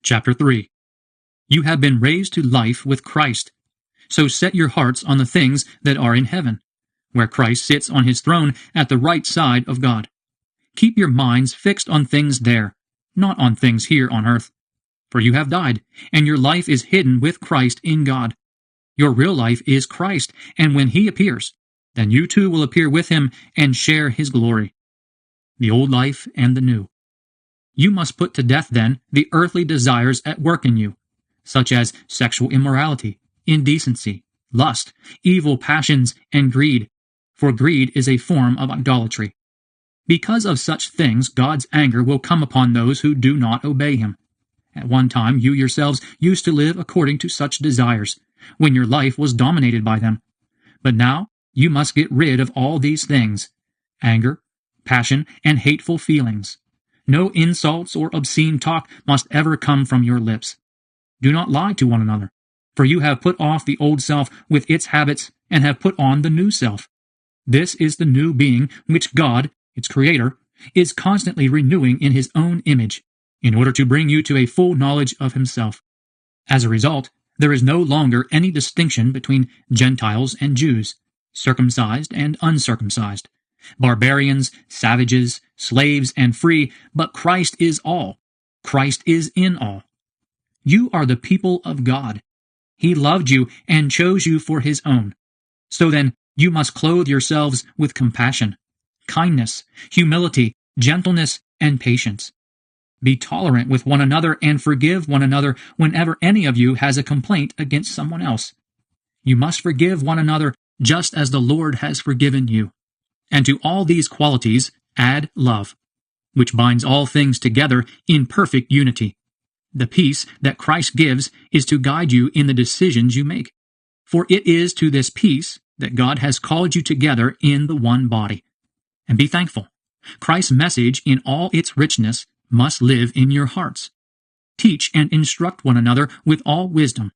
Chapter 3. You have been raised to life with Christ. So set your hearts on the things that are in heaven, where Christ sits on his throne at the right side of God. Keep your minds fixed on things there, not on things here on earth. For you have died, and your life is hidden with Christ in God. Your real life is Christ, and when he appears, then you too will appear with him and share his glory. The old life and the new. You must put to death, then, the earthly desires at work in you, such as sexual immorality, indecency, lust, evil passions, and greed, for greed is a form of idolatry. Because of such things God's anger will come upon those who do not obey him. At one time you yourselves used to live according to such desires, when your life was dominated by them. But now you must get rid of all these things: anger, passion, and hateful feelings. No insults or obscene talk must ever come from your lips. Do not lie to one another, for you have put off the old self with its habits and have put on the new self. This is the new being which God, its Creator, is constantly renewing in his own image, in order to bring you to a full knowledge of himself. As a result, there is no longer any distinction between Gentiles and Jews, circumcised and uncircumcised, barbarians, savages, slaves, and free, but Christ is all. Christ is in all. You are the people of God. He loved you and chose you for his own. So then, you must clothe yourselves with compassion, kindness, humility, gentleness, and patience. Be tolerant with one another and forgive one another whenever any of you has a complaint against someone else. You must forgive one another just as the Lord has forgiven you. And to all these qualities add love, which binds all things together in perfect unity. The peace that Christ gives is to guide you in the decisions you make. For it is to this peace that God has called you together in the one body. And be thankful. Christ's message in all its richness must live in your hearts. Teach and instruct one another with all wisdom.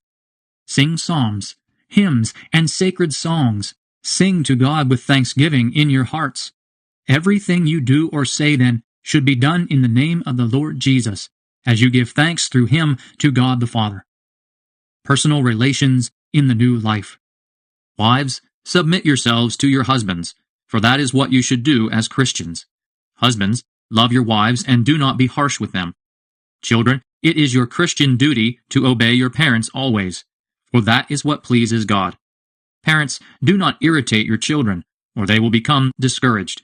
Sing psalms, hymns, and sacred songs. Sing to God with thanksgiving in your hearts. Everything you do or say, then, should be done in the name of the Lord Jesus, as you give thanks through him to God the Father. Personal relations in the new life. Wives, submit yourselves to your husbands, for that is what you should do as Christians. Husbands, love your wives and do not be harsh with them. Children, it is your Christian duty to obey your parents always, for that is what pleases God. Parents, do not irritate your children, or they will become discouraged.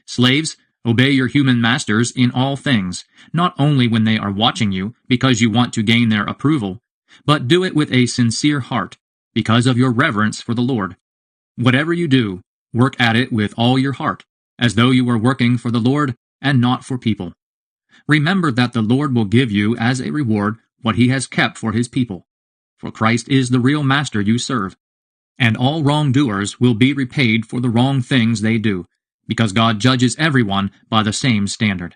Slaves, obey your human masters in all things, not only when they are watching you because you want to gain their approval, but do it with a sincere heart, because of your reverence for the Lord. Whatever you do, work at it with all your heart, as though you were working for the Lord and not for people. Remember that the Lord will give you as a reward what he has kept for his people, for Christ is the real master you serve. And all wrongdoers will be repaid for the wrong things they do, because God judges everyone by the same standard.